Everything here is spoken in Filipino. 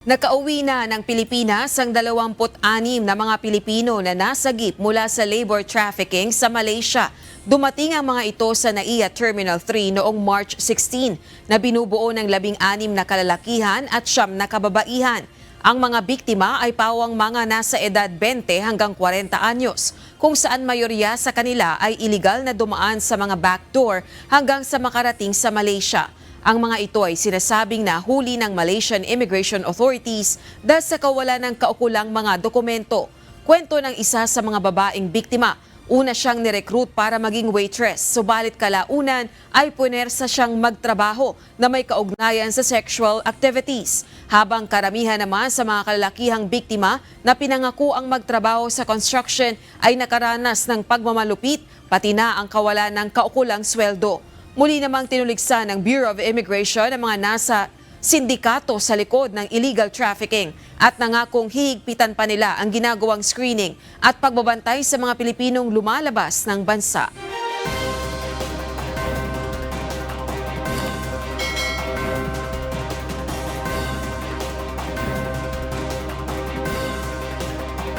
Nakauwi na ng Pilipinas ang 26 na mga Pilipino na nasagip mula sa labor trafficking sa Malaysia. Dumating ang mga ito sa NAIA Terminal 3 noong March 16 na binubuo ng 16 na kalalakihan at 9 na kababaihan. Ang mga biktima ay pawang mga nasa edad 20 hanggang 40 anyos, kung saan mayorya sa kanila ay iligal na dumaan sa mga backdoor hanggang sa makarating sa Malaysia. Ang mga ito ay sinasabing nahuli ng Malaysian Immigration Authorities dahil sa kawalan ng kaukulang mga dokumento. Kwento ng isa sa mga babaeng biktima, una siyang nirecruit para maging waitress, subalit kalaunan ay punersa siyang magtrabaho na may kaugnayan sa sexual activities. Habang karamihan naman sa mga kalalakihang biktima na pinangako ang magtrabaho sa construction ay nakaranas ng pagmamalupit, pati na ang kawalan ng kaukulang sweldo. Muli namang tinuligsa ng Bureau of Immigration ang mga nasa sindikato sa likod ng illegal trafficking at nangakong hihigpitan pa nila ang ginagawang screening at pagbabantay sa mga Pilipinong lumalabas ng bansa.